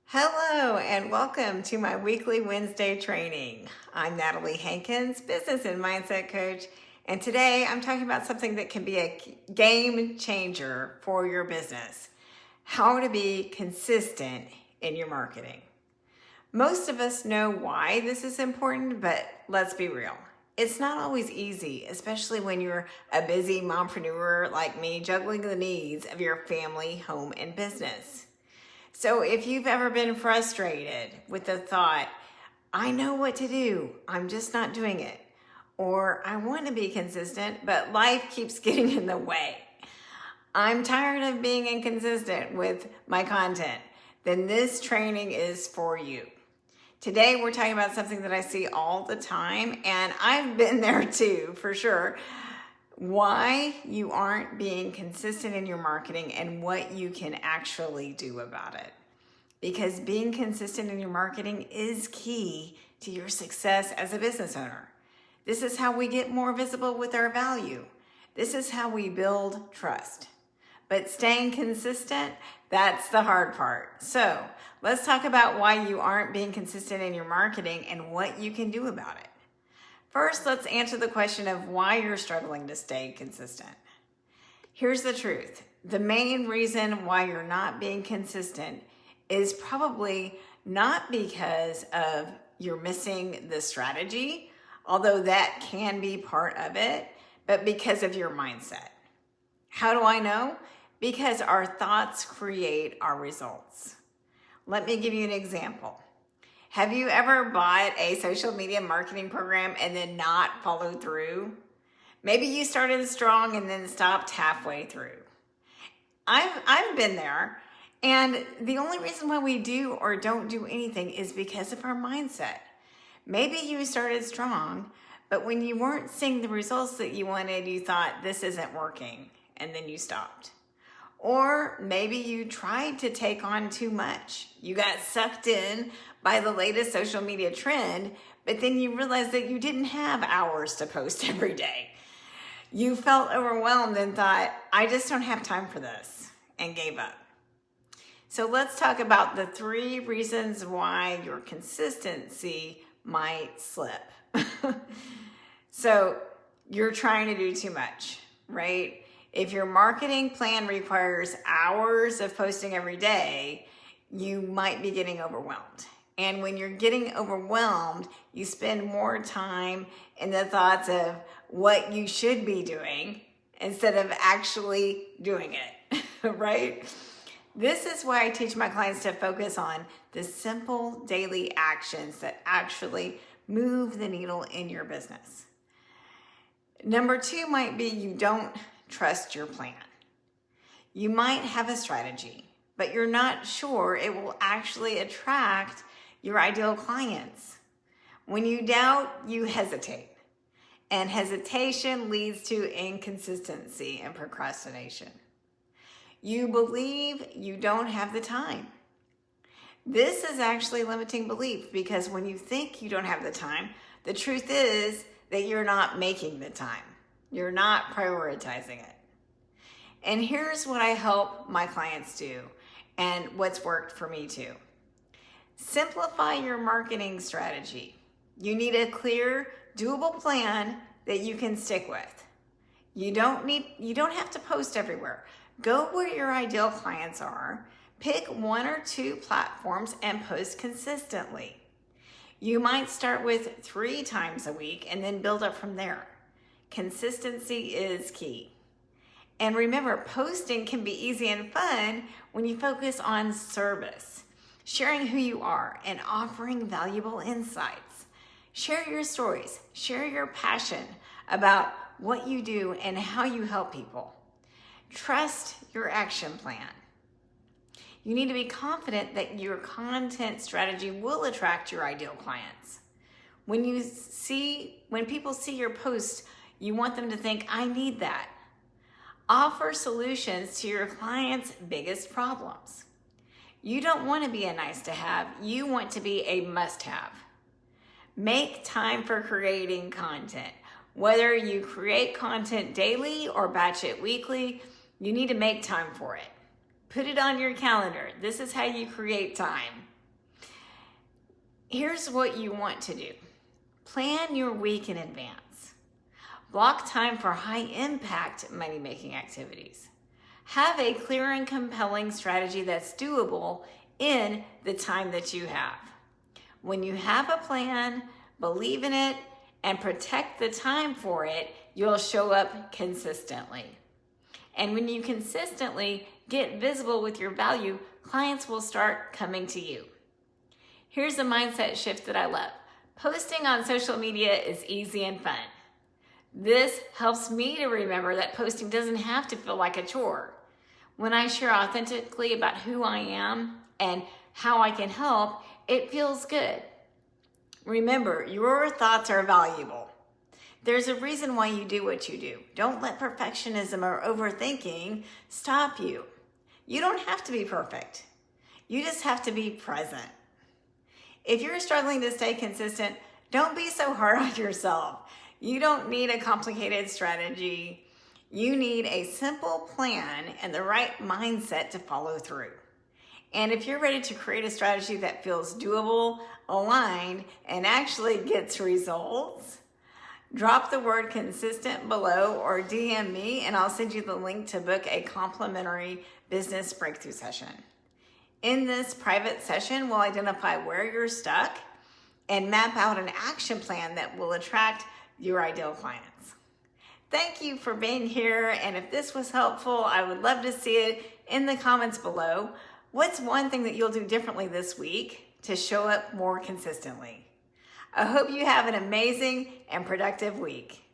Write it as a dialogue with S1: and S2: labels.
S1: Hello and welcome to my weekly Wednesday training. I'm Natalie Hankins, business and mindset coach, and today I'm talking about something that can be a game changer for your business. How to be consistent in your marketing. Most of us know why this is important, but let's be real. It's not always easy, especially when you're a busy mompreneur like me, juggling the needs of your family, home, and business. So if you've ever been frustrated with the thought, I know what to do, I'm just not doing it, or I want to be consistent, but life keeps getting in the way, I'm tired of being inconsistent with my content, then this training is for you. Today we're talking about something that I see all the time, and I've been there too, for sure. Why you aren't being consistent in your marketing and what you can actually do about it. Because being consistent in your marketing is key to your success as a business owner. This is how we get more visible with our value. This is how we build trust. But staying consistent, that's the hard part. So let's talk about why you aren't being consistent in your marketing and what you can do about it. First, let's answer the question of why you're struggling to stay consistent. Here's the truth. The main reason why you're not being consistent is probably not because of you're missing the strategy, although that can be part of it, but because of your mindset. How do I know? Because our thoughts create our results. Let me give you an example. Have you ever bought a social media marketing program and then not followed through? Maybe you started strong and then stopped halfway through. I've been there, and the only reason why we do or don't do anything is because of our mindset. Maybe you started strong, but when you weren't seeing the results that you wanted, you thought this isn't working, and then you stopped. Or maybe you tried to take on too much. You got sucked in by the latest social media trend, but then you realized that you didn't have hours to post every day. You felt overwhelmed and thought, I just don't have time for this, and gave up. So let's talk about the 3 reasons why your consistency might slip. So you're trying to do too much, right? If your marketing plan requires hours of posting every day, you might be getting overwhelmed. And when you're getting overwhelmed, you spend more time in the thoughts of what you should be doing instead of actually doing it, right? This is why I teach my clients to focus on the simple daily actions that actually move the needle in your business. Number 2 might be you don't trust your plan. You might have a strategy, but you're not sure it will actually attract your ideal clients. When you doubt, you hesitate. And hesitation leads to inconsistency and procrastination. You believe you don't have the time. This is actually limiting belief because when you think you don't have the time, the truth is that you're not making the time. You're not prioritizing it. And here's what I help my clients do and what's worked for me too. Simplify your marketing strategy. You need a clear, doable plan that you can stick with. You don't have to post everywhere. Go where your ideal clients are. Pick 1 or 2 platforms and post consistently. You might start with 3 times a week and then build up from there. Consistency is key. And remember, posting can be easy and fun when you focus on service, sharing who you are, and offering valuable insights. Share your stories, share your passion about what you do and how you help people. Trust your action plan. You need to be confident that your content strategy will attract your ideal clients. When people see your post, you want them to think, I need that. Offer solutions to your clients' biggest problems. You don't want to be a nice to have, you want to be a must have. Make time for creating content. Whether you create content daily or batch it weekly, you need to make time for it. Put it on your calendar. This is how you create time. Here's what you want to do. Plan your week in advance. Block time for high-impact money-making activities. Have a clear and compelling strategy that's doable in the time that you have. When you have a plan, believe in it, and protect the time for it, you'll show up consistently. And when you consistently get visible with your value, clients will start coming to you. Here's a mindset shift that I love. Posting on social media is easy and fun. This helps me to remember that posting doesn't have to feel like a chore. When I share authentically about who I am and how I can help, it feels good. Remember, your thoughts are valuable. There's a reason why you do what you do. Don't let perfectionism or overthinking stop you. You don't have to be perfect. You just have to be present. If you're struggling to stay consistent, don't be so hard on yourself. You don't need a complicated strategy. You need a simple plan and the right mindset to follow through. And if you're ready to create a strategy that feels doable, aligned, and actually gets results, drop the word consistent below or DM me and I'll send you the link to book a complimentary business breakthrough session. In this private session, we'll identify where you're stuck and map out an action plan that will attract your ideal clients. Thank you for being here, and if this was helpful, I would love to see it in the comments below. What's one thing that you'll do differently this week to show up more consistently? I hope you have an amazing and productive week.